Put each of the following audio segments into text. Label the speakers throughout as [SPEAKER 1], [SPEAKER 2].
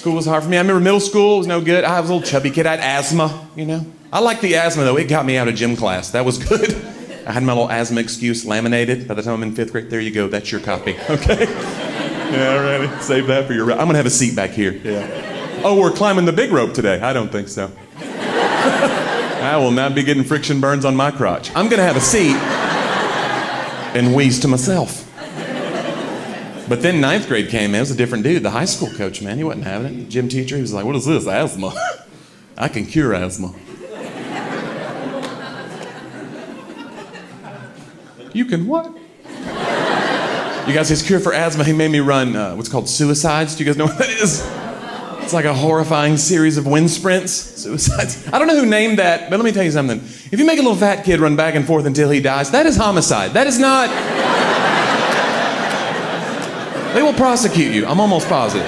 [SPEAKER 1] School was hard for me. I remember middle school was no good. I was a little chubby kid. I had asthma, you know. I liked the asthma, though. It got me out of gym class. That was good. I had my little asthma excuse laminated by the time I'm in 5th grade. There you go. That's your copy, okay? Yeah, ready? Save that for your... I'm going to have a seat back here. Yeah. Oh, we're climbing the big rope today. I don't think so. I will not be getting friction burns on my crotch. I'm going to have a seat and wheeze to myself. But then 9th grade came, man. It was a different dude. The high school coach, man, he wasn't having it. The gym teacher, he was like, what is this? Asthma. I can cure asthma. You can what? You guys, his cure for asthma, he made me run what's called suicides. Do you guys know what that is? It's like a horrifying series of wind sprints. Suicides. I don't know who named that, but let me tell you something. If you make a little fat kid run back and forth until he dies, that is homicide. That is not... They will prosecute you. I'm almost positive.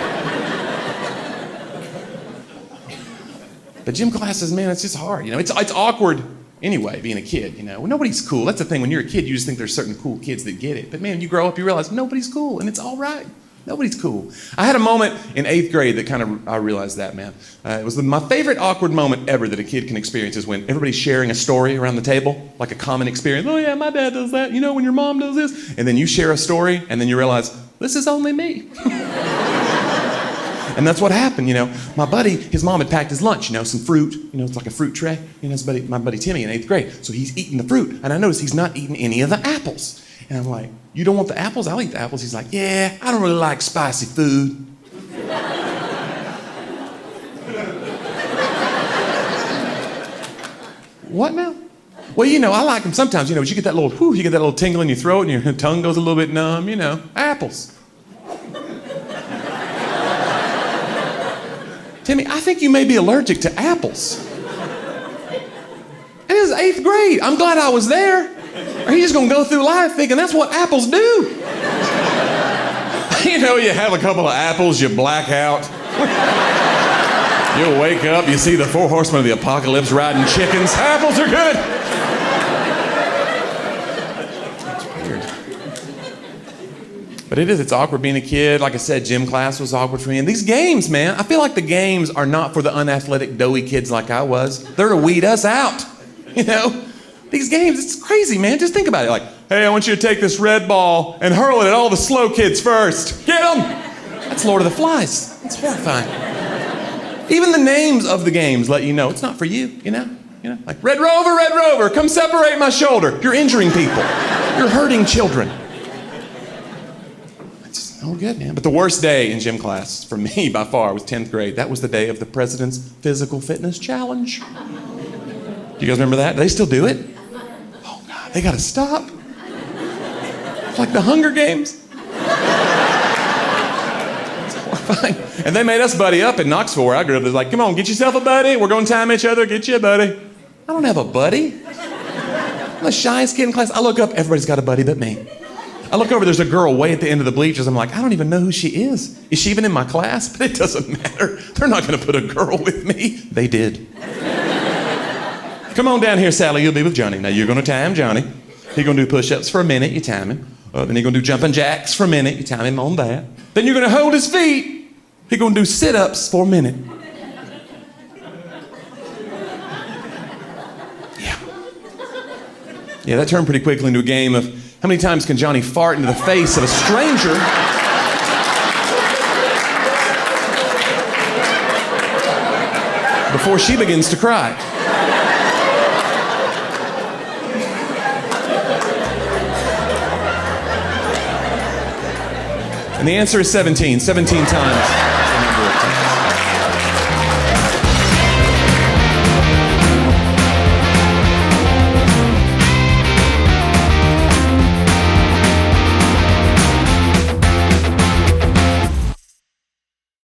[SPEAKER 1] But gym classes, man, it's just hard. You know, it's awkward anyway, being a kid, you know. Well, nobody's cool. That's the thing. When you're a kid, you just think there's certain cool kids that get it. But man, you grow up, you realize nobody's cool, and it's all right. Nobody's cool. I had a moment in 8th grade that kind of, I realized that, man. It was my favorite awkward moment ever that a kid can experience is when everybody's sharing a story around the table, like a common experience. Oh yeah, my dad does that. You know, when your mom does this. And then you share a story, and then you realize, this is only me. And that's what happened, you know. My buddy, his mom had packed his lunch, you know, some fruit. You know, it's like a fruit tray. You know, my buddy Timmy in 8th grade. So he's eating the fruit. And I noticed he's not eating any of the apples. And I'm like, you don't want the apples? I'll eat the apples. He's like, yeah, I don't really like spicy food. What now? Well, you know, I like them sometimes, you know, but you get that little tingle in your throat and your tongue goes a little bit numb, you know, apples. Timmy, I think you may be allergic to apples. And it was 8th grade. I'm glad I was there. Or he's just gonna go through life thinking that's what apples do. You know, you have a couple of apples, you black out. You'll wake up, you see the 4 horsemen of the apocalypse riding chickens. Apples are good. But it's awkward being a kid. Like I said, gym class was awkward for me. And these games, man, I feel like the games are not for the unathletic, doughy kids like I was. They're to weed us out, you know? These games, it's crazy, man. Just think about it. Like, hey, I want you to take this red ball and hurl it at all the slow kids first. Get them! That's Lord of the Flies. It's horrifying. Even the names of the games let you know it's not for you, you know? Like, Red Rover, come separate my shoulder. You're injuring people. You're hurting children. Oh, good, man. But the worst day in gym class for me by far was 10th grade. That was the day of the President's Physical Fitness Challenge. Do you guys remember that? Do they still do it? Oh, God, they got to stop. It's like the Hunger Games. It's horrifying. And they made us buddy up in Knoxville where I grew up. They're like, come on, get yourself a buddy. We're going to time each other. Get you a buddy. I don't have a buddy. I'm the shyest kid in class. I look up, everybody's got a buddy but me. I look over, there's a girl way at the end of the bleachers. I'm like, I don't even know who she is. Is she even in my class? But it doesn't matter. They're not going to put a girl with me. They did. Come on down here, Sally. You'll be with Johnny. Now, you're going to time Johnny. He's going to do push-ups for a minute. You time him. Then he's going to do jumping jacks for a minute. You time him on that. Then you're going to hold his feet. He's going to do sit-ups for a minute. Yeah, that turned pretty quickly into a game of how many times can Johnny fart into the face of a stranger before she begins to cry? And the answer is 17 times.